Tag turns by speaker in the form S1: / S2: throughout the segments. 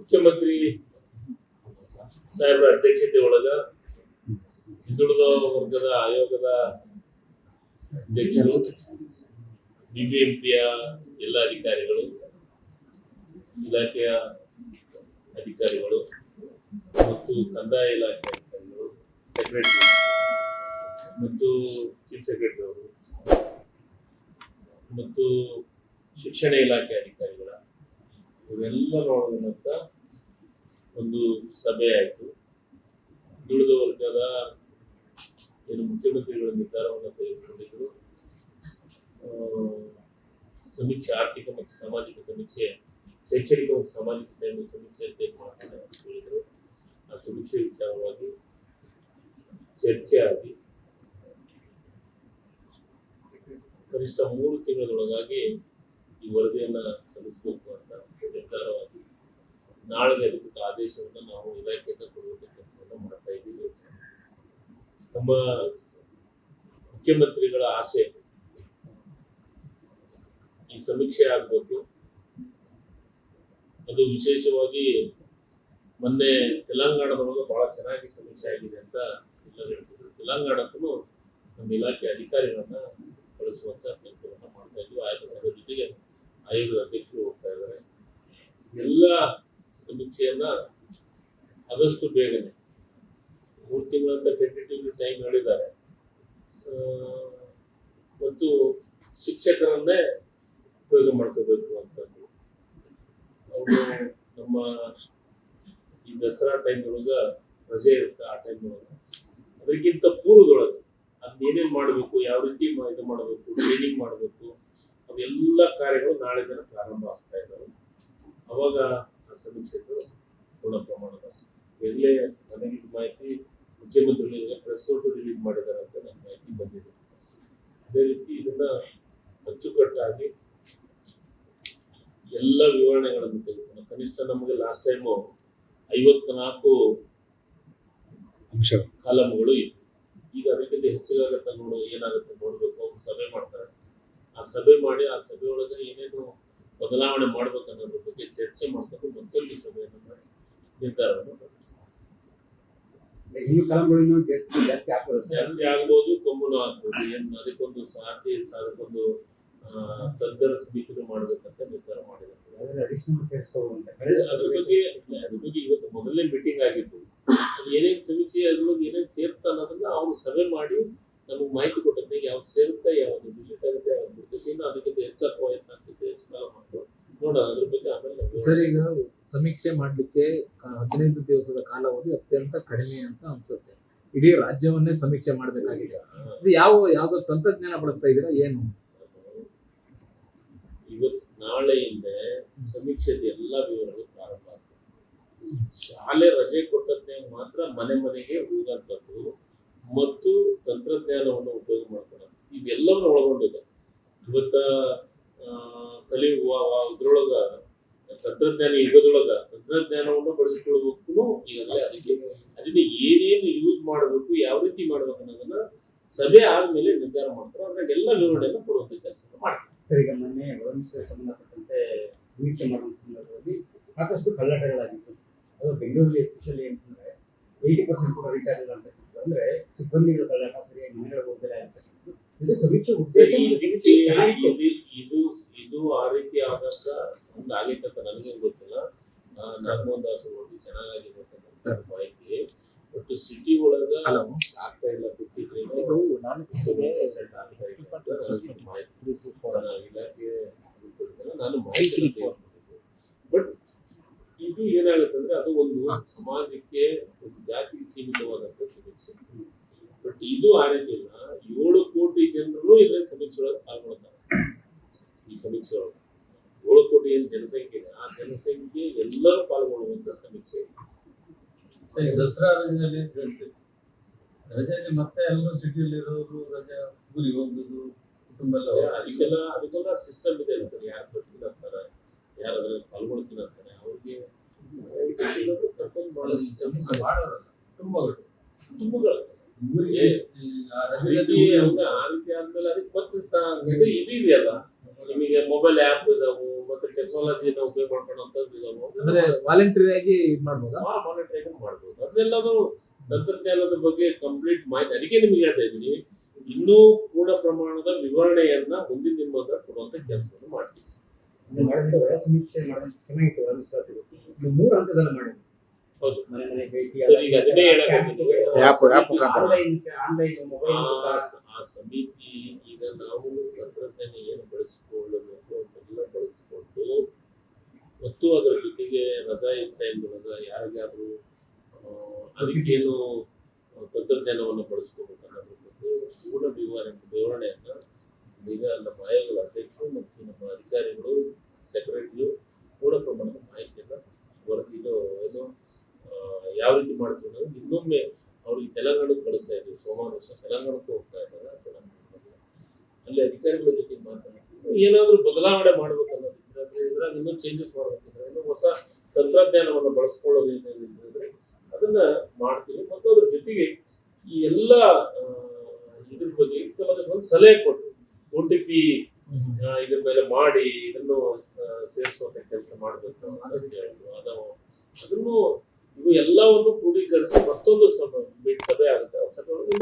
S1: ಮುಖ್ಯಮಂತ್ರಿ ಸಾಹೇಬರ ಅಧ್ಯಕ್ಷತೆ ಒಳಗ ಹಿಂದುಳಿದ ವರ್ಗದ ಆಯೋಗದ ಅಧ್ಯಕ್ಷರು, ಬಿಬಿಎಂಪಿಯ ಎಲ್ಲ ಅಧಿಕಾರಿಗಳು, ಇಲಾಖೆಯ ಅಧಿಕಾರಿಗಳು ಮತ್ತು ಕಂದಾಯ ಇಲಾಖೆ ಅಧಿಕಾರಿಗಳು, ಸೆಕ್ರೆಟರಿ ಮತ್ತು ಚೀಫ್ ಸೆಕ್ರೆಟರಿ ಅವರು ಮತ್ತು ಶಿಕ್ಷಣ ಇಲಾಖೆ ಅಧಿಕಾರಿಗಳ ಇವರೆಲ್ಲರ ಒಳಗೊಂಡಂತ ಒಂದು ಸಭೆ ಆಯಿತು. ಹಿಂದುಳಿದ ವರ್ಗದ ಏನು ಮುಖ್ಯಮಂತ್ರಿಗಳ ನಿರ್ಧಾರವನ್ನು ತೆಗೆದುಕೊಂಡಿದ್ರು. ಸಮೀಕ್ಷೆ, ಆರ್ಥಿಕ ಮತ್ತು ಸಾಮಾಜಿಕ ಸಮೀಕ್ಷೆ, ಶೈಕ್ಷಣಿಕ ಮತ್ತು ಸಾಮಾಜಿಕ ಸಮೀಕ್ಷೆ ಅಂತ ಮಾಡ್ತಾರೆ ಅಂತ ಹೇಳಿದ್ರು. ಆ ಸಮೀಕ್ಷೆ ವಿಚಾರವಾಗಿ ಚರ್ಚೆ ಆಗಿ ಕನಿಷ್ಠ 3 ತಿಂಗಳೊಳಗಾಗಿ ಈ ವರದಿಯನ್ನ ಸಲ್ಲಿಸಬೇಕು ಅಂತ ನಿರ್ಧಾರವಾಗಿ ನಾಳೆ ಅದಕ್ಕೆ ಆದೇಶವನ್ನು ನಾವು ಇಲಾಖೆಯಿಂದ ಕೊಡುವಂತ ಕೆಲಸವನ್ನು ಮಾಡ್ತಾ ಇದ್ದೀವಿ. ನಮ್ಮ ಮುಖ್ಯಮಂತ್ರಿಗಳ ಆಸೆ ಈ ಸಮೀಕ್ಷೆ ಆಗಬೇಕು. ಅದು ವಿಶೇಷವಾಗಿ ಮೊನ್ನೆ ತೆಲಂಗಾಣದೊಳಗೆ ಬಹಳ ಚೆನ್ನಾಗಿ ಸಮೀಕ್ಷೆ ಆಗಿದೆ ಅಂತ ಎಲ್ಲರೂ ಹೇಳ್ತಿದ್ರು. ತೆಲಂಗಾಣಕ್ಕೂ ನಮ್ಮ ಇಲಾಖೆ ಅಧಿಕಾರಿಗಳನ್ನ ಕಳಿಸುವಂತ ಕೆಲಸವನ್ನ ಮಾಡ್ತಾ ಇದ್ವಿ. ಅದರ ಜೊತೆಗೆ ಆಯೋಗದ ಅಧ್ಯಕ್ಷರು ಹೋಗ್ತಾ ಇದ್ದಾರೆ. ಎಲ್ಲ ಸಮೀಕ್ಷೆಯನ್ನ ಆದಷ್ಟು ಬೇಗನೆ 3 ತಿಂಗಳಂತ ಟೆಂಟೇಟಿವ್ ಟೈಮ್ ಹೇಳಿದ್ದಾರೆ. ಮತ್ತು ಶಿಕ್ಷಕರನ್ನೇ ಉಪಯೋಗ ಮಾಡ್ಕೋಬೇಕು ಅಂತಂದು ಅವರು ನಮ್ಮ ಈ ದಸರಾ ಟೈಮ್ ಒಳಗ ರಜೆ ಇರುತ್ತೆ. ಆ ಟೈಮ್ ಒಳಗ ಅದಕ್ಕಿಂತ ಪೂರ್ವದೊಳಗೆ ಅದೇನೇನ್ ಮಾಡಬೇಕು, ಯಾವ ರೀತಿ ಇದು ಮಾಡಬೇಕು, ಟ್ರೈನಿಂಗ್ ಮಾಡಬೇಕು, ಅವೆಲ್ಲ ಕಾರ್ಯಗಳು ನಾಳೆ ದಿನ ಪ್ರಾರಂಭ ಆಗ್ತಾ ಇದ್ದಾವೆ. ಅವಾಗ ಆ ಸಮೀಕ್ಷೆಗಳು ಪೂರ್ಣ ಪ್ರಮಾಣದ ಈಗಲೇ ನನಗೆ ಮಾಹಿತಿ ಮುಖ್ಯಮಂತ್ರಿಗಳಿಗೆ ಪ್ರೆಸ್ ನೋಟ್ ರಿಲೀಸ್ ಮಾಡಿದ್ದಾರೆ ಅಂತ ನನ್ನ ಮಾಹಿತಿ ಬಂದಿದೆ. ಅದೇ ರೀತಿ ಇದನ್ನ ಅಚ್ಚುಕಟ್ಟಾಗಿ ಎಲ್ಲ ವಿವರಣೆಗಳನ್ನು ತೆಗೆದುಕೊಂಡು ಕನಿಷ್ಠ ನಮಗೆ ಲಾಸ್ಟ್ ಟೈಮು 54 ಕಾಲಮ್ಗಳು ಇತ್ತು. ಈಗ ಅದಕ್ಕಿಂತ ಹೆಚ್ಚಿಗಾಗತ್ತ ಏನಾಗುತ್ತೆ ನೋಡ್ಬೇಕು. ಅವ್ರು ಸಭೆ ಮಾಡ್ತಾರೆ. ಆ ಸಭೆ ಮಾಡಿ ಆ ಸಭೆ ಒಳಗೆ ಏನೇನು ಬದಲಾವಣೆ ಮಾಡ್ಬೇಕು ಅನ್ನೋದ್ರ ಬಗ್ಗೆ ಚರ್ಚೆ ಮಾಡ್ಕೊಂಡು ಮತ್ತೊಂದು ಸಭೆಯನ್ನು ಮಾಡಿ ನಿರ್ಧಾರವನ್ನು ಜಾಸ್ತಿ ಆಗ್ಬೋದು, ಕಮ್ಮುನು ಆಗ್ಬೋದು. ಏನು ಅದಕ್ಕೊಂದು ಅದಕ್ಕೊಂದು ತಜ್ಞರ ಸಮಿತಿನೂ ಮಾಡ್ಬೇಕಂತ ನಿರ್ಧಾರ ಮಾಡಿದ್ದಾರೆ. ಅದ್ರ ಬಗ್ಗೆ ಇವತ್ತು ಮೊದಲನೇ ಮೀಟಿಂಗ್ ಆಗಿತ್ತು. ಅದು ಏನೇನ್ ಸಮೀಕ್ಷೆ ಅದ್ರೊಳಗೆ ಏನೇನ್ ಸೇರ್ತಾ ಅನ್ನೋದನ್ನ ಅವ್ರು ಸಭೆ ಮಾಡಿ ನಮಗೆ ಮಾಹಿತಿ ಕೊಟ್ಟಂತೆ ಯಾವ್ದು ಸೇರುತ್ತೆ, ಯಾವ್ದು ಡಿಲೀಟ್ ಆಗುತ್ತೆ, ಯಾವ್ದು ಬಿಡ್ತೈತಿ, ಇನ್ನು ಅದಕ್ಕಿಂತ ಹೆಚ್ಚಪ್ಪ ಆಗ್ತೈತೆ, ಹೆಚ್ಚು ಕಾಲ ಮಾಡ್ತಾರೆ ನೋಡೋಣ. ಅದ್ರ ಬಗ್ಗೆ ಆಮೇಲೆ
S2: ಸರ್, ಈಗ ಸಮೀಕ್ಷೆ ಮಾಡ್ಲಿಕ್ಕೆ 15 ದಿವಸದ ಕಾಲಾವಧಿ ಅತ್ಯಂತ ಕಡಿಮೆ ಅಂತ ಅನ್ಸುತ್ತೆ. ಇಡೀ ರಾಜ್ಯವನ್ನೇ ಸಮೀಕ್ಷೆ ಮಾಡಬೇಕಾಗಿದೆ. ಇದು ಯಾವ್ದೋ ತಂತ್ರಜ್ಞಾನ ಬಳಸ್ತಾ ಇದೀರಾ ಏನು?
S1: ಇವತ್ತು ನಾಳೆಯಿಂದ ಸಮೀಕ್ಷೆದ ಎಲ್ಲಾ ವಿವರಗಳು ಪ್ರಾರಂಭ ಆಗ್ತದೆ. ಶಾಲೆ ರಜೆ ಕೊಟ್ಟದ್ನೇ ಮಾತ್ರ ಮನೆ ಮನೆಗೆ ಹೋಗಂತದ್ದು ಮತ್ತು ತಂತ್ರಜ್ಞಾನವನ್ನು ಉಪಯೋಗ ಮಾಡ್ಕೊಳ್ಳೋದು ಇವೆಲ್ಲವನ್ನು ಒಳಗೊಂಡಿದೆ. ಇವತ್ತ ಕಲಿಯುವ ಇದ್ರೊಳಗ ತಂತ್ರಜ್ಞಾನ ಯುಗದೊಳಗ ತಂತ್ರಜ್ಞಾನವನ್ನು ಬಳಸಿಕೊಳ್ಳಬೇಕು. ಈಗಾಗಲೇ ಅದನ್ನ ಏನೇನು ಯೂಸ್ ಮಾಡಬೇಕು, ಯಾವ ರೀತಿ ಮಾಡ್ಬೇಕು ಅನ್ನೋದನ್ನ ಸಭೆ ಆದ್ಮೇಲೆ ನಿರ್ಧಾರ ಮಾಡ್ತಾರೆ. ಅದ್ರಾಗ ಎಲ್ಲ ವಿವರಣೆಯನ್ನು ಕೊಡುವಂತ ಕೆಲಸ ಮಾಡ್ತಾರೆ.
S3: ಈಗ ಮೊನ್ನೆ ಒಳಮಿಸಕ್ಕೆ ಸಂಬಂಧಪಟ್ಟಂತೆ ಸಮೀಕ್ಷೆ ಮಾಡುವ ಸಂದರ್ಭದಲ್ಲಿ ಸಾಕಷ್ಟು ಕಳ್ಳಾಟಗಳಾಗಿತ್ತು. ಅದು ಬೆಂಗಳೂರಲ್ಲಿ ಎಸ್ಪೆಷಲಿ ಅಂತಂದ್ರೆ 80% ಕೂಡ ರೀಚ್ ಆಗಿಲ್ಲ ಅಂತ. ಅಂದ್ರೆ ಸಿಬ್ಬಂದಿಗಳ ಕಳ್ಳಾಟ, ಸರಿಯಾಗಿ ಮನೆಗಳ ಹೋಗಲೇ ಆಗ್ತಕ್ಕಂಥದ್ದು. ಇದು ಸಮೀಕ್ಷೆ
S1: ಇದು ಆ ರೀತಿ ಆದಾಗ ಒಂದು ಆಗೈತೆ ಅಂತ ನನಗೇನು ಗೊತ್ತಿಲ್ಲ. ನಾಗಮೋಹನ್ ದಾಸ್ ನೋಡಿ ಚೆನ್ನಾಗಿರ್ತಕ್ಕಂಥ ಮಾಹಿತಿ. ಬಟ್ ಸಿಟಿ ಒಳಗ ಆಗ್ತಾ ಇಲ್ಲ. 53% ಆಗ್ತಾ ಇಲ್ಲ. ಇಲಾಖೆ ನಾನು ಮಾಹಿತಿ. ಬಟ್ ಇದು ಏನಾಗುತ್ತೆ ಅಂದ್ರೆ ಅದು ಒಂದು ಸಮಾಜಕ್ಕೆ, ಒಂದು ಜಾತಿಗೆ ಸೀಮಿತವಾದಂತ ಸಮೀಕ್ಷೆ. ಬಟ್ ಇದು ಆ ರೀತಿ ಇಲ್ಲ. 7 ಕೋಟಿ ಜನರು ಇದರ ಸಮೀಕ್ಷೆ ಒಳಗೆ ಪಾಲ್ಗೊಳ್ತಾರೆ. ಈ ಸಮೀಕ್ಷೆ ಒಳಗೆ 7 ಕೋಟಿ ಏನು ಜನಸಂಖ್ಯೆ ಇದೆ, ಆ ಜನಸಂಖ್ಯೆ ಎಲ್ಲರೂ ಪಾಲ್ಗೊಳ್ಳುವಂತ ಸಮೀಕ್ಷೆ.
S4: ದಸರಾ ರಜೆಯಲ್ಲಿ ಅಂತ ಹೇಳ್ತೀವಿ. ರಜೆಯಲ್ಲಿ ಮತ್ತೆ ಎಲ್ಲರೂ ಸಿಟಿಯಲ್ಲಿ ಇರೋರು ರಜೆ ಊರಿಗೆ ಹೋಗುದು, ಕುಟುಂಬ ಎಲ್ಲ
S1: ಅದಕ್ಕೆಲ್ಲ ಸಿಸ್ಟಮ್ ಇದೆ ಅಲ್ಲ ಸರ್. ಯಾರು ಬರ್ತೀನಿ ಅಂತಾರೆ, ಯಾರು ಅದ್ರಲ್ಲಿ ಪಾಲ್ಗೊಳ್ತೀನಿ ಅಂತಾರೆ, ಅವ್ರಿಗೆ ಕರ್ಕೊಂಡು ಮಾಡೋದು ಕೆಲಸ
S4: ಮಾಡೋರಲ್ಲ ಕುಟುಂಬಗಳು
S1: ಊರಿಗೆ ಆ ರೀತಿ ಆದ್ಮೇಲೆ ಅದಕ್ಕೆ ಮತ್ತೆ ಇದು ಇದೆಯಲ್ಲ, ನಿಮಗೆ ಮೊಬೈಲ್ ಆ್ಯಪ್ ಇದಾವು ಮತ್ತೆ ಟೆಕ್ನಾಲಜಿನ ಉಪಯೋಗ ಮಾಡ್ಕೊಳ್ಳೋಂಥದ್ದು
S2: ಅಂದ್ರೆ ವಾಲಂಟರಿ ಆಗಿ ಇದ್ ಮಾಡ್ಬೋದಾ?
S1: ಮಾನಿಟರಿಂಗ್ ಮಾಡ್ಬೋದು. ಅದೆಲ್ಲನೂ ತಂತ್ರಜ್ಞಾನದ ಬಗ್ಗೆ ಕಂಪ್ಲೀಟ್ ಮಾಹಿತಿ. ಅದಕ್ಕೆ ನಿಮ್ಗೆ ಹೇಳ್ತಾ ಇದ್ದೀನಿ, ಇನ್ನೂ ಪೂರ್ಣ ಪ್ರಮಾಣದ ವಿವರಣೆಯನ್ನ ಮುಂದಿನ ನಿಮ್ಮ ಹತ್ರ ಕೊಡುವಂತ ಕೆಲಸವನ್ನು ಮಾಡ್ತೀವಿ.
S3: ಮಾಡಿದ್ರೆ ಒಳ ಸಮೀಕ್ಷೆ ಮಾಡೋದು ಚೆನ್ನಾಗಿತ್ತು. ಒಳ ಮೀಸಲಾತಿ ಬಗ್ಗೆ ಇದು 3 ಹಂತದಲ್ಲಿ ಮಾಡಿದ್ರು.
S1: ಹೌದು
S3: ಮನೆ ಮನೆ ಭೇಟಿ,
S1: ಸರ್, ಈಗ ಅದನ್ನೇ ಹೇಳಕತ್ತೀನಿ.
S3: ಆನ್ಲೈನ್ ಮೊಬೈಲ್
S1: ಆ ಸಮಿತಿ ಈಗ ನಾವು ತಂತ್ರಜ್ಞಾನ ಏನು ಬಳಸಿಕೊಳ್ಳಬೇಕು ಅದನ್ನೆಲ್ಲ ಬಳಸಿಕೊಂಡು ಮತ್ತು ಅದರ ಜೊತೆಗೆ ರಜಾ ಟೈಮ್ನೊಳಗ ಯಾರಿಗಾದ್ರೂ ಅದಕ್ಕೇನು ತಂತ್ರಜ್ಞಾನವನ್ನು ಬಳಸ್ಕೋಬೇಕು ಅನ್ನೋದ್ರ ಬಗ್ಗೆ ಪೂರ್ಣ ವಿವರಣೆಯನ್ನ ಈಗ ನಮ್ಮ ಆಯೋಗದ ಅಧ್ಯಕ್ಷರು ಮತ್ತು ನಮ್ಮ ಅಧಿಕಾರಿಗಳು, ಸೆಕ್ರೆಟರಿಯು ಪೂರ್ಣ ಪ್ರಮಾಣದ ಮಾಹಿತಿಯನ್ನ ವರದಿದು ಏನು ಯಾವ ರೀತಿ ಮಾಡ್ತೀವಿ ಅನ್ನೋದು ಇನ್ನೊಮ್ಮೆ ಅವ್ರಿಗೆ ತೆಲಂಗಾಣಕ್ಕೆ ಕಳಿಸ್ತಾ ಇದ್ವಿ. ಸೋಮವಾರ ತೆಲಂಗಾಣಕ್ಕೆ ಹೋಗ್ತಾ ಇದ್ದಾರೆ. ಅಲ್ಲಿ ಅಧಿಕಾರಿಗಳ ಜೊತೆ ಮಾತನಾಡ್ತೀವಿ. ಏನಾದರೂ ಬದಲಾವಣೆ ಮಾಡ್ಬೇಕನ್ನೋದಿದ್ರೆ ಇದ್ರಾಗ ಇನ್ನೂ ಚೇಂಜಸ್ ಮಾಡ್ಬೇಕಿದ್ರೆ ಇನ್ನೂ ಹೊಸ ತಂತ್ರಜ್ಞಾನವನ್ನು ಬಳಸ್ಕೊಳ್ಳೋದು ಏನೇನಿದ್ರೆ ಅದನ್ನ ಮಾಡ್ತೀವಿ. ಮತ್ತು ಅದ್ರ ಜೊತೆಗೆ ಈ ಎಲ್ಲ ಇದ್ರ ಬಗ್ಗೆ ಕೆಲವೊಂದು ಸಲಹೆ ಕೊಟ್ಟು OTP ಇದ್ರ ಮೇಲೆ ಮಾಡಿ ಇದನ್ನು ಸೇರಿಸುವಂತ ಕೆಲಸ ಮಾಡಬೇಕು ಅಂತ ಹೇಳಿದ್ರು. ಅದನ್ನು ಇವು ಎಲ್ಲವನ್ನು ಕ್ರೋಢೀಕರಿಸಿ ಮತ್ತೊಂದು ಸಭೆ ಆಗುತ್ತೆ. ಆ ಸಭೆಯೊಳಗೆ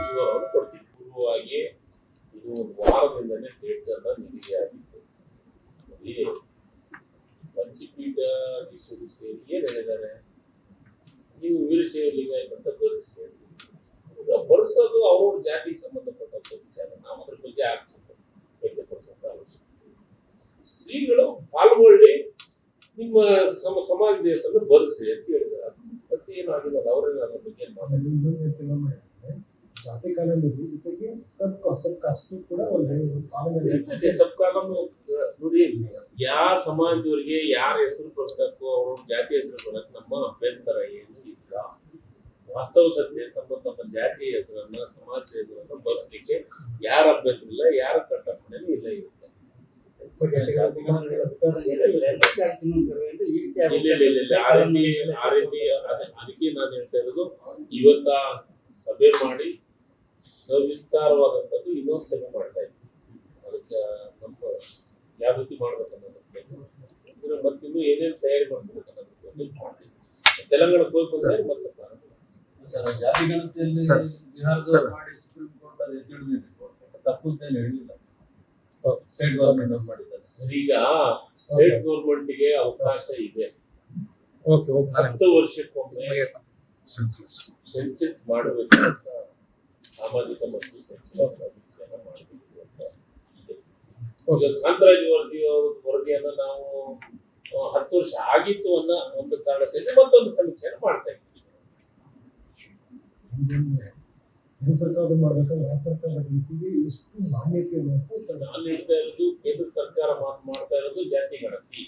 S1: ವಿವರವನ್ನು ಕೊಡ್ತೀವಿ. ಪೂರ್ವವಾಗಿ ಇದು ಒಂದು ವಾರದಿಂದಲೇ ಡೇಟ್ ಅನ್ನ ನಿಗದಿಯಾಗಿತ್ತು. ಪಂಚಪೀಠ ಅಧೀಶರು ಸೇರಿ ಏನ್ ಹೇಳಿದ್ದಾರೆ, ನೀವು ವೀರಶೈವ ಲಿಂಗಾಯತ ಅಂತ ಬರೆಸಿ. ಬರೆಸೋದು ಅವ್ರ ಜಾತಿಗೆ ಸಂಬಂಧಪಟ್ಟಂತ ವಿಚಾರ. ನಾವು ಅದ್ರ ಬಗ್ಗೆ ವ್ಯಕ್ತಪಡಿಸುವಂತ ಅವಶ್ಯಕತೆ. ಶ್ರೀಗಳು ಪಾಲ್ಗೊಳ್ಳಿ, ನಿಮ್ಮ ಸಮಾಜ ದೇಶವನ್ನು ಬರೆಸಿ ಅಂತ ಹೇಳಿದ್ದಾರೆ. ಮತ್ತೆ ಏನಾಗಿಲ್ಲ, ಅವರೇನು ಅದ್ರ ಬಗ್ಗೆ
S5: ಜಾತಿ ಕಾನೂನು ಜೊತೆಗೆ ಸಬ್ ಕಾಸ್ಟ್ ಕೂಡ ಒಂದು ಕಾನೂನು
S1: ಸಬ್ ಕಾನೂನು ನೋಡಿ. ಯಾವ ಸಮಾಜದವರಿಗೆ ಯಾರ ಹೆಸರು ಬರ್ಸಕ್ಕೋ ಅವ್ರ ಜಾತಿ ಹೆಸರು ಬರಕ್ ನಮ್ಮ ಅಭ್ಯಂತರ ಏನು ಇಲ್ಲ. ವಾಸ್ತವ ಸತ್ಯ ತಮ್ಮ ಜಾತಿಯ ಹೆಸರನ್ನ, ಸಮಾಜದ ಹೆಸರನ್ನ ಬರ್ಸ್ಲಿಕ್ಕೆ ಯಾರ ಅಭ್ಯಂತರ ಇಲ್ಲ, ಯಾರ ಕಟ್ಟಪ್ಪಣೆನೂ ಇಲ್ಲ ಇರುತ್ತೆ. ಅದಕ್ಕೆ ನಾನು ಹೇಳ್ತಾ ಇರೋದು, ಇವತ್ತ ಸಭೆ ಮಾಡಿ ಸವಿಸ್ತಾರವಾದಂಥದ್ದು ಇನ್ನೊಂದು ಸಭೆ ಮಾಡ್ತಾ ಇದ್ವಿ. ಅದಕ್ಕೆ ನಮ್ಮ ಯಾವ ರೀತಿ ಮಾಡ್ಬೇಕನ್ನೋದ್ರ ಮತ್ತೆ ಇನ್ನೂ ಏನೇನು ತಯಾರಿ ಮಾಡ್ಬೇಕು ಅನ್ನೋದ್ರ ಮಾಡ್ತೀವಿ. ತೆಲಂಗಾಣಕ್ಕೆ ಹೋಗ್ಬಂದ್ರೆ ಮತ್ತೆ
S4: ಸರ್, ಜಾತಿ ಗಣತಿಯಲ್ಲಿ ಬಿಹಾರದವರು ಮಾಡಿ ಸುಪ್ರೀಂ ಕೋರ್ಟ್ ಅದು ತಿಳಿದಿದೆ. ತಪ್ಪು ಅಂತ ಏನು ಹೇಳಿಲ್ಲ. ಸ್ಟೇಟ್ ಗವರ್ಮೆಂಟ್ ಮಾಡಿದ್ದಾರೆ
S1: ಸರ್. ಈಗ ಸ್ಟೇಟ್ ಗೌರ್ಮೆಂಟ್ಗೆ ಅವಕಾಶ ಇದೆ. 10 ವರ್ಷಕ್ಕೊಮ್ಮೆ ಸೆನ್ಸಸ್ ಮಾಡಬೇಕು ಅಂತ ಸಾಮಾಜಿಕ ಮತ್ತು ಶೈಕ್ಷಣಿಕ ಸಮೀಕ್ಷೆಯನ್ನು ಮಾಡಬೇಕು ಅಂತ ಇದೆ. ಈಗ ಕಾಂತರಾಜ್ ವರದಿಯನ್ನ ನಾವು 10 ವರ್ಷ ಆಗಿತ್ತು ಅನ್ನೋ ಒಂದು ಕಾರಣಕ್ಕೆ ಮತ್ತೊಂದು ಸಮೀಕ್ಷೆಯನ್ನು ಮಾಡ್ತಾ ಇದ್ದೀವಿ.
S5: ಕೇಂದ್ರ ಸರ್ಕಾರದ ಮಾಡ್ಬೇಕಾದ್ರೆ ರಾಜ್ಯ ಸರ್ಕಾರದ ನೀತಿಗೆ ಎಷ್ಟು ಮಾನ್ಯತೆ
S1: ನಾನು ಹೇಳ್ತಾ ಇರೋದು, ಕೇಂದ್ರ ಸರ್ಕಾರ ಮಾಡ್ತಾ ಇರೋದು ಜಾತಿ ಗಣತಿ,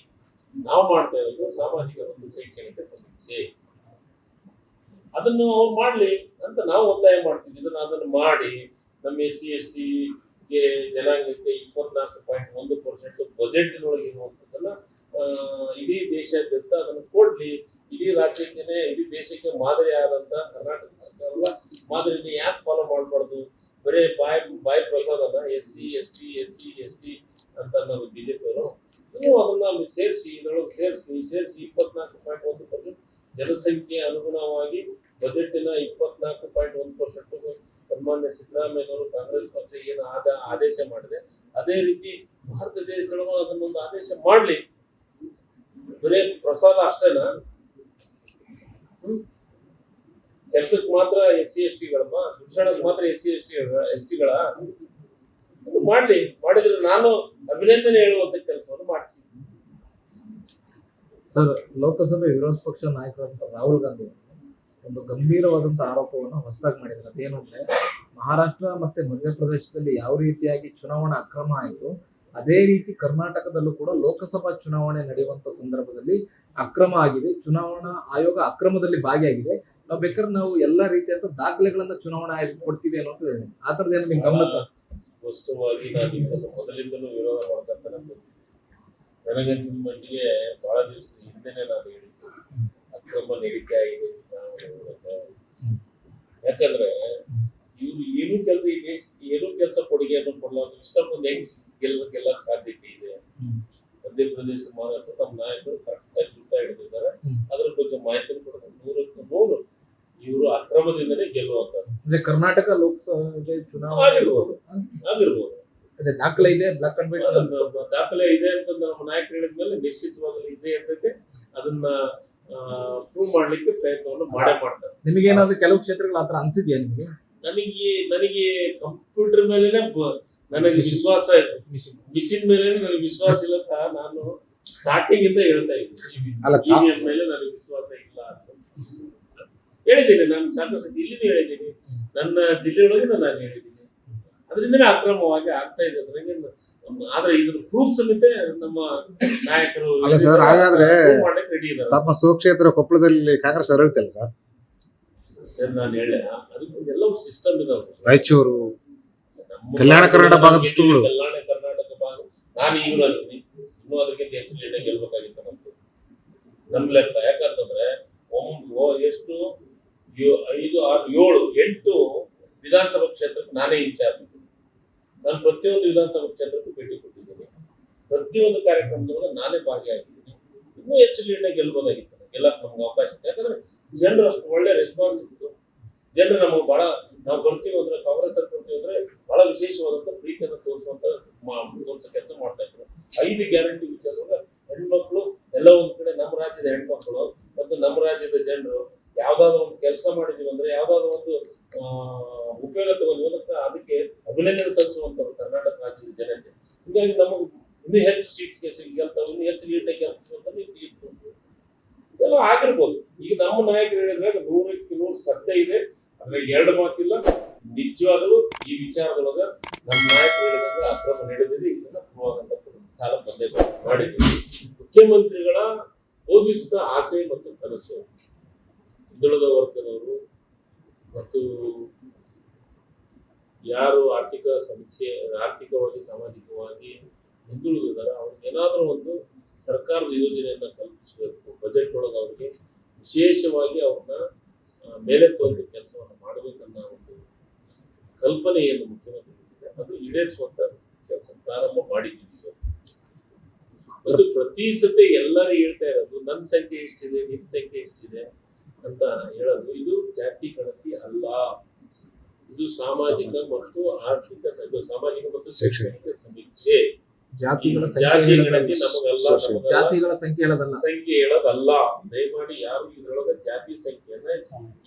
S1: ನಾವು ಮಾಡ್ತಾ ಇರೋದು ಸಾಮಾಜಿಕ ಮತ್ತು ಶೈಕ್ಷಣಿಕ ಸಮೀಕ್ಷೆ. ಅದನ್ನು ಅವ್ರು ಮಾಡ್ಲಿ ಅಂತ ನಾವು ಒತ್ತಾಯ ಮಾಡ್ತೀವಿ. ಅದನ್ನು ಮಾಡಿ ನಮ್ಮ SC ST ಗೆ ಜನಾಂಗಕ್ಕೆ 24.1% ಬಜೆಟ್ನೊಳಗೆ ಇರುವಂಥದ್ದನ್ನ ಇಡೀ ದೇಶಾದ್ಯಂತ ಅದನ್ನು ಕೊಡ್ಲಿ. ಇಡೀ ರಾಜ್ಯಕ್ಕೆ, ಇಡೀ ದೇಶಕ್ಕೆ ಮಾದರಿ ಆದಂತ ಕರ್ನಾಟಕ ಸರ್ಕಾರದ ಮಾದರಿನ ಯಾಕೆ ಫಾಲೋ ಮಾಡಬಾರ್ದು? ಬರೇ ಬಾಯ್ ಪ್ರಸಾದನ SC ST ಅಂತ ಅನ್ನೋದು ಬಿಜೆಪಿ ಅವರು ಅದನ್ನ ಸೇರಿಸಿ ಇದರೊಳಗೆ ಸೇರಿಸಿ 24.1% ಜನಸಂಖ್ಯೆ ಅನುಗುಣವಾಗಿ ಬಜೆಟಿನ 24.1% ಸನ್ಮಾನ್ಯ ಸಿದ್ದರಾಮಯ್ಯನವರು ಕಾಂಗ್ರೆಸ್ ಪಕ್ಷ ಏನು ಆದೇಶ ಮಾಡಿದೆ, ಅದೇ ರೀತಿ ಭಾರತ ದೇಶದೊಳಗೆ ಅದನ್ನೊಂದು ಆದೇಶ ಮಾಡ್ಲಿ. ಬರೇ ಪ್ರಸಾದ ಅಷ್ಟೇನಾ? ಕೆಲ್ಸಕ್ಕೆ ಮಾತ್ರ SC ST ಗಳಮ್ಮ, ಶಿಕ್ಷಣಕ್ಕೆ ಮಾತ್ರ SC ST ಗಳ ಮಾಡ್ಲಿ. ಮಾಡಿದ್ರೆ ನಾನು ಅಭಿನಂದನೆ ಹೇಳುವಂತ ಕೆಲಸವನ್ನು ಮಾಡ್ತೀನಿ.
S2: ಸರ್, ಲೋಕಸಭೆ ವಿರೋಧ ಪಕ್ಷ ನಾಯಕರಾದಂತ ರಾಹುಲ್ ಗಾಂಧಿ ಒಂದು ಗಂಭೀರವಾದಂತಹ ಆರೋಪವನ್ನು ಹೊಸದಾಗಿ ಮಾಡಿದ್ದಾರೆ. ಅದೇನು ಅಂದ್ರೆ, ಮಹಾರಾಷ್ಟ್ರ ಮತ್ತೆ ಮಧ್ಯಪ್ರದೇಶದಲ್ಲಿ ಯಾವ ರೀತಿಯಾಗಿ ಚುನಾವಣಾ ಅಕ್ರಮ ಆಯಿತು, ಅದೇ ರೀತಿ ಕರ್ನಾಟಕದಲ್ಲೂ ಕೂಡ ಲೋಕಸಭಾ ಚುನಾವಣೆ ನಡೆಯುವಂತ ಸಂದರ್ಭದಲ್ಲಿ ಅಕ್ರಮ ಆಗಿದೆ. ಚುನಾವಣಾ ಆಯೋಗ ಅಕ್ರಮದಲ್ಲಿ ಭಾಗಿಯಾಗಿದೆ. ನಾವು ಬೇಕಾದ್ರೆ ನಾವು ಎಲ್ಲಾ ರೀತಿಯಾದ ದಾಖಲೆಗಳನ್ನ ಚುನಾವಣಾ ಆಯೋಗ ಕೊಡ್ತೀವಿ ಅನ್ನೋದು ಆ ತರದೇನು ನಿಮ್ ಗಮನಕ್ಕೆ?
S1: ಸ್ಪಷ್ಟವಾಗಿ ನಾನು ಮೊದಲಿಂದಲೂ ವಿರೋಧ ಮಾಡ್ತಾ ನನಗನ್ಸಿದ ಮಟ್ಟಿಗೆ ಬಹಳ ದಿವಸದ ಹಿಂದೆನೆ ನಾನು ಹೇಳಿದ್ದು ಅಕ್ರಮ ನಡೀತಾ ಇದೆ ಚುನಾವಣೆ. ಯಾಕಂದ್ರೆ ಇವ್ರು ಏನೂ ಕೆಲಸ ಕೊಡುಗೆಯನ್ನು ಕೊಡಲಾರ್ದು ಇಷ್ಟೊಂದು ಹೆಂಗ್ ಗೆಲ್ಲಕ್ ಸಾಧ್ಯತೆ ಇದೆ. ಮಧ್ಯಪ್ರದೇಶ, ಮಹಾರಾಷ್ಟ್ರ ನಮ್ಮ ನಾಯಕರು ಕರೆಕ್ಟಾಗಿ ವೃತ್ತ ಹಿಡಿದಿದ್ದಾರೆ.
S2: ಹ್ಮ್.
S1: ಅದ್ರ ಬಗ್ಗೆ ಮಾಹಿತಿ ಕೊಡೋದು 100% ಇವರು ಅಕ್ರಮದಿಂದನೇ ಗೆಲ್ಲುವಂತದ್ದು
S2: ಅಂದ್ರೆ ಕರ್ನಾಟಕ ಲೋಕಸಭೆ ಚುನಾವಣೆ
S1: ಆಗಿರ್ಬೋದು.
S2: ಅದೇ ದಾಖಲೆ ಇದೆ, ಬ್ಲಾಕ್ ಅಂಡ್ ವೈಟ್
S1: ಅದನ್ನ ದಾಖಲೆ ಇದೆ ಅಂತ ನಮ್ಮ ನಾಯಕರು ಹೇಳಿದ್ಮೇಲೆ ನಿಶ್ಚಿತವಾಗಲೂ ಇದೆ ಇರ್ತೈತೆ. ಅದನ್ನ ಪ್ರೂವ್ ಮಾಡ್ಲಿಕ್ಕೆ ಪ್ರಯತ್ನವನ್ನು ಮಾಡೇ ಮಾಡ್ತಾರೆ.
S2: ನಿಮಗೇನಾದ್ರೂ ಕೆಲವು ಕ್ಷೇತ್ರಗಳು ಆತರ ಅನ್ಸಿದ್ಯಾ ನಿಮಗೆ?
S1: ನನಗೆ ಕಂಪ್ಯೂಟರ್ ಮೇಲೆ ನನಗೆ ವಿಶ್ವಾಸ ಇದೆ, ಮಿಷಿನ್ ಮೇಲೆ ನನಗೆ ವಿಶ್ವಾಸ ಇಲ್ಲ ಅಂತ ನಾನು ಸ್ಟಾರ್ಟಿಂಗ್ ಇಂದ ಹೇಳ್ತಾ ಇದ್ದೀನಿ.
S6: ಅಲ್ಲ,
S1: EVM ಮೇಲೆ ನನಗೆ ವಿಶ್ವಾಸ ಇಲ್ಲ ಅಂತ ಹೇಳಿದ್ದೀನಿ. ನಾನು ಸಾಕಷ್ಟು ಇಲ್ಲಿನೂ ಹೇಳಿದ್ದೀನಿ, ನನ್ನ ಜಿಲ್ಲೆಯೊಳಗೆ ನಾನು ಹೇಳಿದ್ದೀನಿ. ಅದರಿಂದನೇ ಅಕ್ರಮವಾಗಿ ಆಗ್ತಾ ಇದೆ. ನನಗೆ ಆದ್ರೆ ಇದ್ರ ಪ್ರೂಫ್ ಸಮೇತ ನಮ್ಮ ನಾಯಕರು
S6: ಅಲ್ಲ ಸರ್, ಹಾಗಾದ್ರೆ
S1: ಮಾಡಕ್ಕೆ ರೆಡಿ ಇದ್ದಾರೆ.
S6: ತಮ್ಮ ಸ್ವಕ್ಷೇತ್ರ ಕೊಪ್ಪಳದಲ್ಲಿ ಕಾಂಗ್ರೆಸ್ ಹರಡ್ತಿಲ್ಲ ಸರ್?
S1: ಸರ್ ನಾನು ಹೇಳ ಅದಕ್ಕೆಲ್ಲವೂ ಸಿಸ್ಟಮ್ ಇದಾವೆ.
S6: ರಾಯಚೂರು,
S1: ನಮ್ಮ
S6: ಕಲ್ಯಾಣ ಕರ್ನಾಟಕ ಭಾಗದಷ್ಟುಗಳು.
S1: ಕಲ್ಯಾಣ ಕರ್ನಾಟಕ ಭಾಗ ನಾನು ಈಗಲೂ ಅಂತೀನಿ, ಇನ್ನೂ ಅದಕ್ಕಿಂತ ಹೆಚ್ಚು ಲೀಡ್ ಗೆಲ್ಬೇಕಾಗಿತ್ತು ನಮ್ದು, ನಮ್ ಲೆಕ್ಕ. ಯಾಕಂತಂದ್ರೆ ಎಷ್ಟು 5, 6, 7, 8 ವಿಧಾನಸಭಾ ಕ್ಷೇತ್ರಕ್ಕೆ ನಾನೇ ಇನ್ಚಾರ್ಜ್. ನಾನು ಪ್ರತಿಯೊಂದು ವಿಧಾನಸಭಾ ಕ್ಷೇತ್ರಕ್ಕೂ ಭೇಟಿ ಕೊಟ್ಟಿದ್ದೀನಿ, ಪ್ರತಿಯೊಂದು ಕಾರ್ಯಕ್ರಮದೊಳಗೆ ನಾನೇ ಭಾಗಿಯಾಗಿದ್ದೀನಿ. ಇನ್ನೂ ಹೆಚ್ಚು ಲೀಡ್ ಗೆಲ್ಬೋದಾಗಿತ್ತು, ಗೆಲ್ಲಕ್ಕೆ ನಮ್ಗೆ ಅವಕಾಶ ಇತ್ತು. ಯಾಕಂದ್ರೆ ಜನರು ಅಷ್ಟು ಒಳ್ಳೆ ರೆಸ್ಪಾನ್ಸ್ ಇತ್ತು. ಜನರು ನಮಗೆ ಬಹಳ, ನಾವು ಬರ್ತೀವಿ ಅಂದ್ರೆ, ಕಾಂಗ್ರೆಸ್ ಅಲ್ಲಿ ಬರ್ತೀವಿ ಅಂದ್ರೆ ಬಹಳ ವಿಶೇಷವಾದಂತ ಪ್ರೀತಿಯನ್ನು ತೋರಿಸೋ ಕೆಲಸ ಮಾಡ್ತಾ ಇದ್ರು. 5 ಗ್ಯಾರಂಟಿ ವಿಚಾರದಾಗ ಹೆಣ್ಮಕ್ಳು ಎಲ್ಲ ಒಂದ್ ಕಡೆ, ನಮ್ಮ ರಾಜ್ಯದ ಹೆಣ್ಮಕ್ಳು ಮತ್ತು ನಮ್ಮ ರಾಜ್ಯದ ಜನರು ಯಾವ್ದಾದ್ರು ಒಂದು ಕೆಲಸ ಮಾಡಿದೀವಿ ಅಂದ್ರೆ, ಯಾವ್ದಾದ್ರು ಒಂದು ಉಪಯೋಗ ತಗೊಂಡಿವಿ ಅದಕ್ಕೆ ಅಭಿನಂದನೆ ಸಲ್ಲಿಸುವಂತವ್ರು ಕರ್ನಾಟಕ ರಾಜ್ಯದ ಜನತೆ. ಹೀಗಾಗಿ ನಮಗೆ ಇನ್ನೂ ಹೆಚ್ಚು ಸೀಟ್ಸ್ಗೆ ಗೆಲ್ತಾವೆ, ಇನ್ನೂ ಹೆಚ್ಚು ಲೀಡ್ ಗೆಲ್ತವೆ ಇತ್ತು. ಇದೆಲ್ಲ ಆಗಿರ್ಬೋದು. ಈಗ ನಮ್ಮ ನಾಯಕರು ಹೇಳಿದ್ರೆ 100ಕ್ಕೆ 100 ಸತ್ಯ ಇದೆ, ಅದ್ರಾಗ 2 ಮಾತಿಲ್ಲ. ನಿಜವಾಗ್ಲೂ ಈ ವಿಚಾರದೊಳಗ ನಮ್ಮ ನಾಯಕರು ಹೇಳಿದಾಗ ಅಕ್ರಮ ನಡೆದಿದೆ, ಇದನ್ನ ಪೂರ್ವಾಗಂತ ಕಾಲ ಬಂದೇ ಮಾಡಿದ್ದೀವಿ. ಮುಖ್ಯಮಂತ್ರಿಗಳ ಹೋಗಿಸಿದ ಆಸೆ ಮತ್ತು ಕನಸು ಹಿಂದುಳಿದ ವರ್ಗದವರು ಮತ್ತು ಯಾರು ಆರ್ಥಿಕವಾಗಿ ಸಾಮಾಜಿಕವಾಗಿ ಹಿಂದುಳಿದಿದ್ದಾರೆ ಅವ್ರಿಗೆ ಏನಾದರೂ ಒಂದು ಸರ್ಕಾರದ ಯೋಜನೆಯನ್ನ ಕಲ್ಪಿಸಬೇಕು. ಬಜೆಟ್ ಒಳಗೆ ಅವರಿಗೆ ವಿಶೇಷವಾಗಿ ಅವ್ರನ್ನ ಮೇಲೆತ್ತುವಂತ ಕೆಲಸವನ್ನು ಮಾಡಬೇಕನ್ನ ಒಂದು ಕಲ್ಪನೆಯನ್ನು ಮುಖ್ಯಮಂತ್ರಿಗಳಿದೆ, ಅದು ಈಡೇರಿಸುವಂತ ಕೆಲಸ ಪ್ರಾರಂಭ ಮಾಡಿದ್ದೀವಿ. ಮತ್ತು ಪ್ರತಿ ಸತಿ ಎಲ್ಲರೂ ಹೇಳ್ತಾ ಇರೋದು ನನ್ನ ಸಂಖ್ಯೆ ಎಷ್ಟಿದೆ, ನಿನ್ನ ಸಂಖ್ಯೆ ಎಷ್ಟಿದೆ ಅಂತ ಹೇಳೋದು. ಇದು ಜಾತಿ ಗಣತಿ ಅಲ್ಲ, ಇದು ಸಾಮಾಜಿಕ ಮತ್ತು ಆರ್ಥಿಕ, ಸಾಮಾಜಿಕ ಮತ್ತು ಶೈಕ್ಷಣಿಕ ಸಮೀಕ್ಷೆ.
S2: ಜಾತಿಗಳ
S1: ಗಣತಿ ನಮಗಲ್ಲ,
S2: ಜಾತಿಗಳ ಸಂಖ್ಯೆ ಹೇಳೋದಲ್ಲ,
S1: ಸಂಖ್ಯೆ ಹೇಳೋದಲ್ಲ. ದಯಮಾಡಿ ಯಾರು ಇದ್ರೊಳಗ ಜಾತಿ ಸಂಖ್ಯೆಯನ್ನ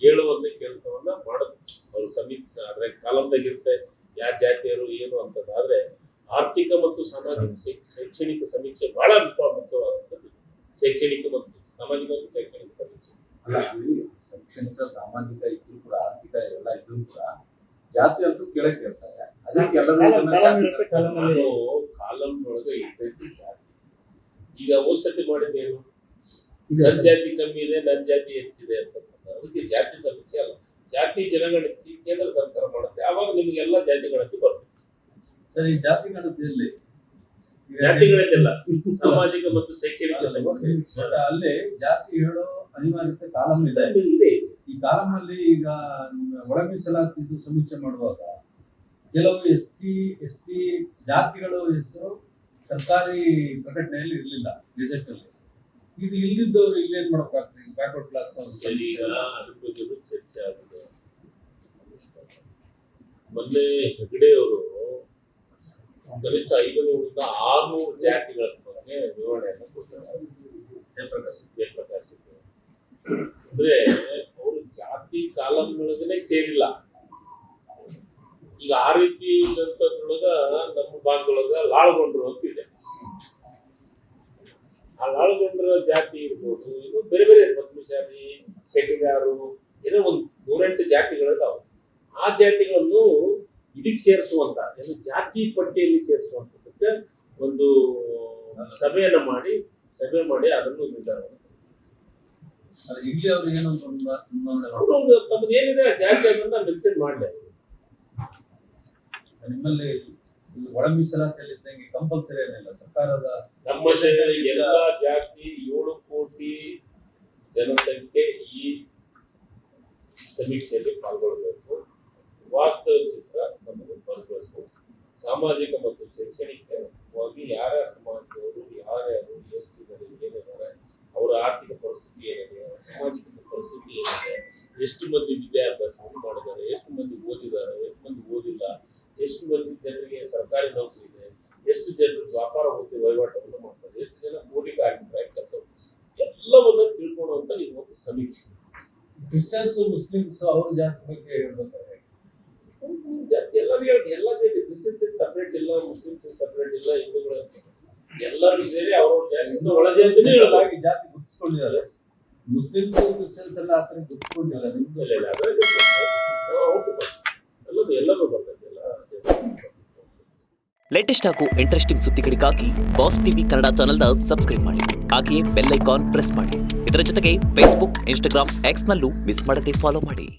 S1: ಹೇಳುವಂತ ಕೆಲಸವನ್ನ ಮಾಡೋದು. ಅವ್ರು ಸಮೀಕ್ಷೆ ಆದ್ರೆ ಕಾಲಂದಾಗ ಇರುತ್ತೆ ಯಾವ ಜಾತಿಯರು ಏನು ಅಂತಂದ್ರೆ, ಆರ್ಥಿಕ ಮತ್ತು ಸಾಮಾಜಿಕ ಶೈಕ್ಷಣಿಕ ಸಮೀಕ್ಷೆ ಬಹಳ ಮುಖ್ಯವಾದಂಥದ್ದು. ಶೈಕ್ಷಣಿಕ ಮತ್ತು ಸಾಮಾಜಿಕ ಮತ್ತು ಶೈಕ್ಷಣಿಕ ಸಮೀಕ್ಷೆ
S4: ಅಲ್ಲ, ಅಲ್ಲಿ ಶೈಕ್ಷಣಿಕ ಸಾಮಾಜಿಕ ಇದ್ರು ಕೂಡ, ಆರ್ಥಿಕ ಎಲ್ಲ ಇದ್ರು ಕೂಡ ಜಾತಿ ಅಂತೂ ಕೇಳಕ್ ಹೇಳ್ತಾರೆ. ಅದಕ್ಕೆ
S1: ಕಾಲಂ ಒಳಗೆ ಇರ್ತೈತಿ ಜಾತಿ. ಈಗ ಔಷಧಿ ಮಾಡಿದ್ದೇನು, ನನ್ನ ಜಾತಿ ಕಮ್ಮಿ ಇದೆ, ನನ್ನ ಜಾತಿ ಹೆಚ್ಚಿದೆ ಅಂತ. ಅದಕ್ಕೆ ಜಾತಿ ಸಮೀಕ್ಷೆ ಅಲ್ಲ, ಜಾತಿ ಜನಗಣತಿ ಕೇಂದ್ರ ಸರ್ಕಾರ ಮಾಡುತ್ತೆ. ಆವಾಗ ನಿಮಗೆಲ್ಲ ಜಾತಿ ಗಣತಿ ಬರುತ್ತೆ.
S4: ಸರಿ, ಜಾತಿ ಗಣತಿಯಲ್ಲಿ
S1: ಜಾತಿಗಳನ್ನೆಲ್ಲ ಸಾಮಾಜಿಕ ಮತ್ತು ಶೈಕ್ಷಣಿಕ ಸಮೀಕ್ಷೆ
S4: ಅಲ್ಲೇ ಜಾತಿ ಹೇಳೋ ಅನಿವಾರ್ಯತೆ ಕಾಲಂ ಇದೆ. ಈ ಕಾಲಂ ಅಲ್ಲಿ ಈಗ ಒಳ ಮೀಸಲಾತಿ ಸಮೀಕ್ಷೆ ಮಾಡುವಾಗ ಕೆಲವು SC ST ಜಾತಿಗಳು ಹೆಸರು ಸರ್ಕಾರಿ ಪ್ರಕಟಣೆಯಲ್ಲಿ ಇರಲಿಲ್ಲ, ಗೆಜೆಟ್ ಅಲ್ಲಿ. ಇದು ಇಲ್ಲಿದ್ದವರು ಇಲ್ಲೇನ್ ಮಾಡಬೇಕಾಗ್ತದೆ? ಬ್ಯಾಕ್ವರ್ಡ್ ಕ್ಲಾಸ್
S1: ಅದ್ರ ಬಗ್ಗೆ ಚರ್ಚೆ ಆಗಿದೆ. ಮೊನ್ನೆ ಹೆಗಡೆ ಅವರು ಕನಿಷ್ಠ 500ರಿಂದ 600 ಜಾತಿಗಳ ಬಗ್ಗೆ ವಿವರಣೆಯನ್ನು ಕೊಟ್ಟಿದ್ದಾರೆ. ಜಯಪ್ರಕಾಶ್ ಅಂದ್ರೆ ಅವರು ಜಾತಿ ಕಾಲಂನೊಳಗನೆ ಸೇರಿಲ್ಲ. ಈಗ ಆ ರೀತಿ ಇದ್ದಂಥದ್ರೊಳಗ ನಮ್ಮ ಭಾಗದೊಳಗ ಲಾಳ್ಗೊಂಡ್ರು ಅಂತ ಇದೆ. ಆ ಲಾಳ್ಗೊಂಡ್ರ ಜಾತಿ ಇರ್ಬೋದು, ಇದು ಬೇರೆ ಬೇರೆ ಪದ್ಮಶಾಲಿ, ಸೆಟ್ಟಿಗಾರು, ಏನೋ ಒಂದು 108 ಜಾತಿಗಳಿದಾವೆ. ಆ ಜಾತಿಗಳನ್ನು ಇದಕ್ಕೆ ಸೇರಿಸುವಂತ, ಜಾತಿ ಪಟ್ಟಿಯಲ್ಲಿ ಸೇರಿಸುವಂತದಕ್ಕೆ ಒಂದು ಸಭೆ ಮಾಡಿ ಅದನ್ನು ನಿರ್ಧಾರ
S4: ಇಲ್ಲಿ ಅವ್ರು ಏನು
S1: ತಮ್ಮದು ಏನಿದೆ ಜಾತಿ ಅದನ್ನ ಮೆನ್ಷನ್ ಮಾಡಲಿ.
S4: ನಿಮ್ಮಲ್ಲಿ ಒಳ ಮೀಸಲಾತಿಯಲ್ಲಿ ಇದ್ದಂಗೆ ಕಂಪಲ್ಸರಿ ಏನಿಲ್ಲ ಸರ್ಕಾರದ.
S1: ನಮ್ಮ ಎಲ್ಲ ಜಾತಿ 7 ಕೋಟಿ ಜನಸಂಖ್ಯೆ ಈ ಸಮೀಕ್ಷೆಯಲ್ಲಿ ಪಾಲ್ಗೊಳ್ಬೇಕು. ವಾಸ್ತವ ಚಿತ್ರ ನಮಗೆ ಬರಬೇಕು. ಸಾಮಾಜಿಕ ಮತ್ತು ಶೈಕ್ಷಣಿಕವಾಗಿ ಯಾರ್ಯಾರ ಸಮಾಜದವರು ಯಾರ್ಯಾರು ಎಷ್ಟಿದ್ದಾರೆ ಏನಿದ್ದಾರೆ, ಅವರ ಆರ್ಥಿಕ ಪರಿಸ್ಥಿತಿ ಏನಿದೆ, ಅವರ ಸಾಮಾಜಿಕ ಪರಿಸ್ಥಿತಿ ಏನಿದೆ, ಎಷ್ಟು ಮಂದಿ ವಿದ್ಯಾಭ್ಯಾಸ ಮಾಡಿದ್ದಾರೆ, ಎಷ್ಟು ಮಂದಿ ಓದಿದ್ದಾರೆ, ಎಷ್ಟು ಮಂದಿ ಓದಿಲ್ಲ, ಎಷ್ಟು ಮಂದಿ ಜನರಿಗೆ ಸರ್ಕಾರಿ ನೌಕರಿ ಇದೆ, ಎಷ್ಟು ಜನರು ವ್ಯಾಪಾರ ವಹಿವಾಟವನ್ನು ಮಾಡ್ತಾರೆ, ಎಷ್ಟು ಜನ ಕೂಲಿ ಕಾರ್ಮಿಕರಾಗಿ ಕೆಲಸ, ಎಲ್ಲವನ್ನ ತಿಳ್ಕೊಳ್ಳುವಂತ ಇದು ಒಂದು ಸಮೀಕ್ಷೆ.
S4: ಕ್ರಿಶ್ಚಿಯನ್ಸ್ ಮುಸ್ಲಿಮ್ಸ್ ಅವ್ರ ಜಾತಿ ಬಗ್ಗೆ ಹೇಳ್ಬೇಕಾದ್ರೆ
S1: ಎಲ್ಲರೂ ಹೇಳಿ ಎಲ್ಲ ಜಾತಿ, ಕ್ರಿಶ್ಚಿಯನ್ಸ್ ಸಪರೇಟ್ ಇಲ್ಲ, ಮುಸ್ಲಿಮ್ಸ್ ಸಪರೇಟ್ ಇಲ್ಲ, ಹಿಂದೂಗಳು ಎಲ್ಲರೂ ಸೇರಿ ಅವ್ರವ್ರ ಜಾತಿ ಒಳ ಜಾತಿನೇ
S4: ಹಾಗಾಗಿ ಜಾತಿ ಗುರುತಿಸ್ಕೊಂಡಿದ್ದಾರೆ. ಮುಸ್ಲಿಮ್ಸ್ ಕ್ರಿಶ್ಚಿಯನ್ಸ್ ಎಲ್ಲ ಆ ಥರ ಗುರುತಿಸ್ಕೊಂಡಿಲ್ಲ. ನಿಮ್ದು
S1: ಎಲ್ಲರೂ ಬರ್ತದೆ ಎಲ್ಲ.
S7: ಲೇಟೆಸ್ಟ್ ಹಾಗೂ ಇಂಟ್ರೆಸ್ಟಿಂಗ್ ಸುದ್ದಿಗಳಿಗಾಗಿ ಬಾಸ್ ಟಿವಿ ಕನ್ನಡ ಚಾನೆಲ್ನ ಸಬ್ಸ್ಕ್ರೈಬ್ ಮಾಡಿ. ಹಾಗೆಯೇ ಬೆಲ್ ಐಕಾನ್ ಪ್ರೆಸ್ ಮಾಡಿ. ಇದರ ಜೊತೆಗೆ ಫೇಸ್ಬುಕ್, ಇನ್ಸ್ಟಾಗ್ರಾಮ್, ಎಕ್ಸ್ನಲ್ಲೂ ಮಿಸ್ ಮಾಡದೆ ಫಾಲೋ ಮಾಡಿ.